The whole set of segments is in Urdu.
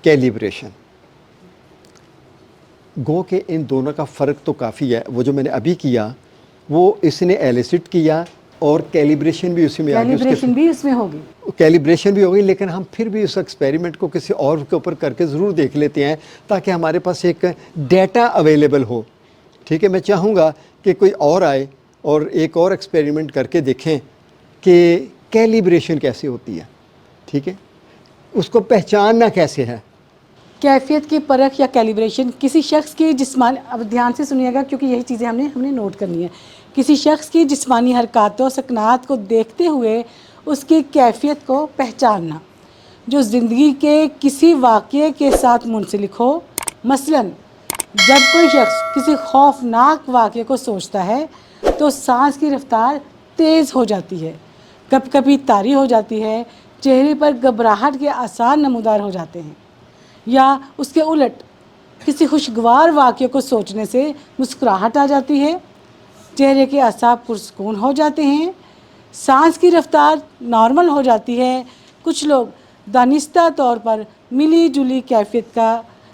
کیلیبریشن. گو کہ ان دونوں کا فرق تو کافی ہے. وہ جو میں نے ابھی کیا وہ اس نے ایلیسٹ کیا اور کیلیبریشن بھی اسی میں آ گئی. کیلیبریشن بھی اس میں ہوگی. کیلیبریشن بھی ہوگی, لیکن ہم پھر بھی اس ایکسپیریمنٹ کو کسی اور کے اوپر کر کے ضرور دیکھ لیتے ہیں تاکہ ہمارے پاس ایک ڈیٹا اویلیبل ہو. ٹھیک ہے, میں چاہوں گا کہ کوئی اور آئے اور ایک اور ایکسپیریمنٹ کر کے دیکھیں کہ کیلیبریشن کیسے ہوتی ہے. ٹھیک ہے, اس کو پہچاننا کیسے ہے. کیفیت کی پرکھ یا کیلیبریشن کسی شخص کی جسمانی، اب دھیان سے سنیے گا کیونکہ یہی چیزیں ہم نے نوٹ کرنی ہے. کسی شخص کی جسمانی حرکات و سکنات کو دیکھتے ہوئے اس کی کیفیت کو پہچاننا جو زندگی کے کسی واقعے کے ساتھ منسلک ہو. مثلا جب کوئی شخص کسی خوفناک واقعے کو سوچتا ہے تو سانس کی رفتار تیز ہو جاتی ہے، کبھی کبھی طاری ہو جاتی ہے، چہرے پر گھبراہٹ کے آثار نمودار ہو جاتے ہیں. یا اس کے الٹ کسی خوشگوار واقعے کو سوچنے سے مسکراہٹ آ جاتی ہے، چہرے کے اعصاب پرسکون ہو جاتے ہیں، سانس کی رفتار نارمل ہو جاتی ہے. کچھ لوگ دانستہ طور پر ملی جلی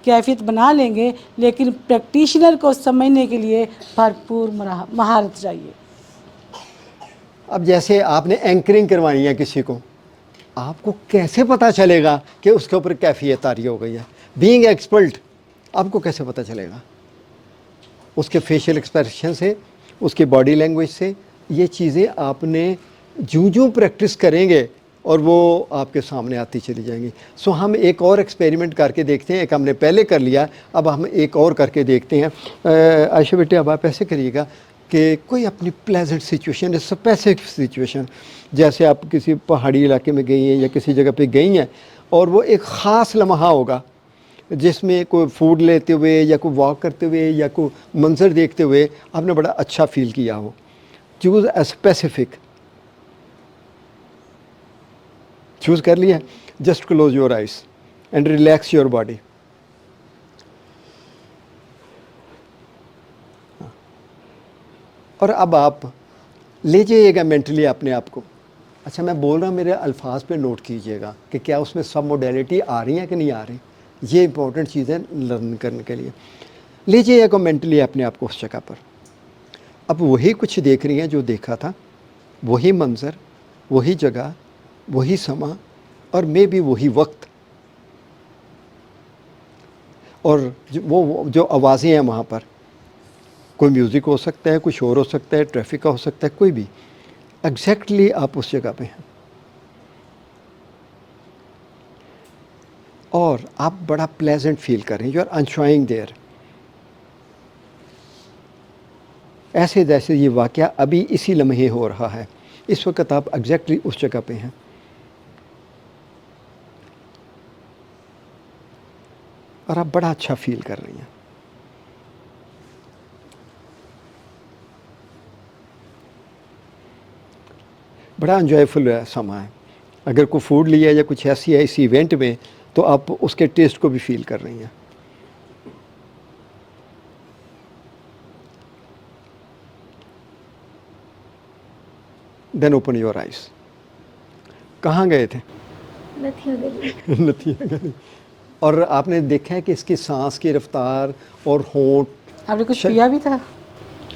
کیفیت بنا لیں گے، لیکن پریکٹیشنر کو سمجھنے کے لیے بھرپور مہارت چاہیے. اب جیسے آپ نے اینکرنگ کروانی ہے کسی کو، آپ کو کیسے پتہ چلے گا کہ اس کے اوپر کیفیت طاری ہو گئی ہے؟ بینگ ایکسپرٹ آپ کو کیسے پتہ چلے گا؟ اس کے فیشیل ایکسپریشن سے، اس کی باڈی لینگویج سے. یہ چیزیں آپ نے جوں پریکٹس کریں گے اور وہ آپ کے سامنے آتی چلی جائیں گی. سو ہم ایک اور ایکسپیریمنٹ کر کے دیکھتے ہیں. ایک ہم نے پہلے کر لیا، اب ہم ایک اور کر کے دیکھتے ہیں. عائشہ بیٹے اب آپ ایسے کریے گا کہ کوئی اپنی پلیزنٹ سچویشن، اسپیسیفک سچویشن، جیسے آپ کسی پہاڑی علاقے میں گئی ہیں یا کسی جگہ پہ گئی ہیں اور وہ ایک خاص لمحہ ہوگا جس میں کوئی فوڈ لیتے ہوئے یا کوئی واک کرتے ہوئے یا کوئی منظر دیکھتے ہوئے آپ نے بڑا اچھا فیل کیا ہو. Choose a specific. چوز کر لیا. Just close your eyes and relax your body. اور اب آپ لے جائیے گا مینٹلی اپنے آپ کو. اچھا میں بول رہا ہوں، میرے الفاظ پہ نوٹ کیجئے گا کہ کیا اس میں سب موڈیلٹی آ رہی ہیں کہ نہیں آ رہی. یہ امپورٹنٹ چیز ہے لرن کرنے کے لیے. لے جائیے گا مینٹلی اپنے آپ کو اس جگہ پر. اب وہی کچھ دیکھ رہی ہیں جو دیکھا تھا، وہی منظر، وہی جگہ، وہی سما، اور میں بھی وہی وقت. اور وہ جو آوازیں ہیں وہاں پر، کوئی میوزک ہو سکتا ہے، کوئی شور ہو سکتا ہے، ٹریفک کا ہو سکتا ہے، کوئی بھی. ایگزیکٹلی آپ اس جگہ پہ ہیں اور آپ بڑا پلیزنٹ فیل کر رہے ہیں. You are enjoying there. ایسے جیسے یہ واقعہ ابھی اسی لمحے ہو رہا ہے. اس وقت آپ ایگزیکٹلی اس جگہ پہ ہیں. اور آپ بڑا اچھا فیل کر رہی ہیں. بڑا انجوائےفل سما ہے. اگر کوئی فوڈ لیا یا کچھ ایسی ہے اس ایونٹ میں تو آپ اس کے ٹیسٹ کو بھی فیل کر رہی ہیں. Then open your eyes. کہاں گئے تھے؟ نتھیا گلی. اور آپ نے دیکھا ہے کہ اس کی سانس کی رفتار اور ہونٹ. آپ نے کچھ پیا بھی تھا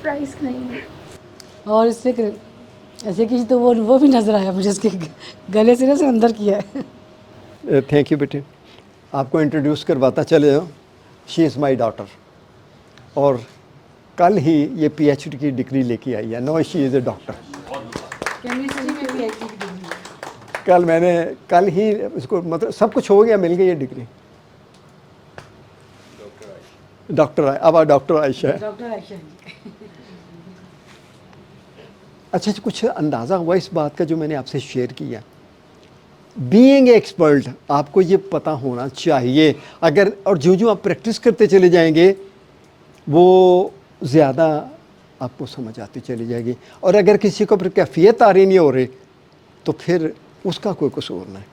فرائز کھائی اور اس سے ایسے کی تو وہ بھی نظر آیا مجھے، اس کے گلے سے سے اندر کیا ہے. تھینک یو بیٹے. آپ کو انٹروڈیوس کرواتا چلے ہو. شی از مائی ڈاٹر. اور کل ہی یہ پی ایچ ڈی کی ڈگری لے کے آئی ہے. نو شی از اے ڈاکٹر. کل ہی اس کو مطلب سب کچھ ہو گیا، مل گئی یہ ڈگری. ڈاکٹر اب ڈاکٹر عائشہ ہے. اچھا کچھ اندازہ ہوا اس بات کا جو میں نے آپ سے شیئر کیا. بینگ ایکسپرٹ آپ کو یہ پتہ ہونا چاہیے. اگر اور جو آپ پریکٹس کرتے چلے جائیں گے وہ زیادہ آپ کو سمجھ آتی چلی جائے گی. اور اگر کسی کو پھر کیفیت طاری نہیں ہو رہی تو پھر اس کا کوئی قصور نہیں.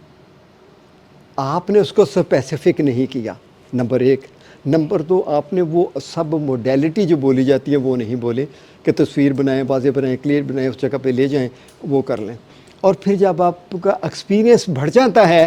آپ نے اس کو اسپیسیفک نہیں کیا، نمبر ایک. نمبر دو، آپ نے وہ سب موڈیلٹی جو بولی جاتی ہے وہ نہیں بولے کہ تصویر بنائیں، واضح بنائیں، کلیئر بنائیں، اس جگہ پہ لے جائیں، وہ کر لیں. اور پھر جب آپ کا ایکسپیرینس بڑھ جاتا ہے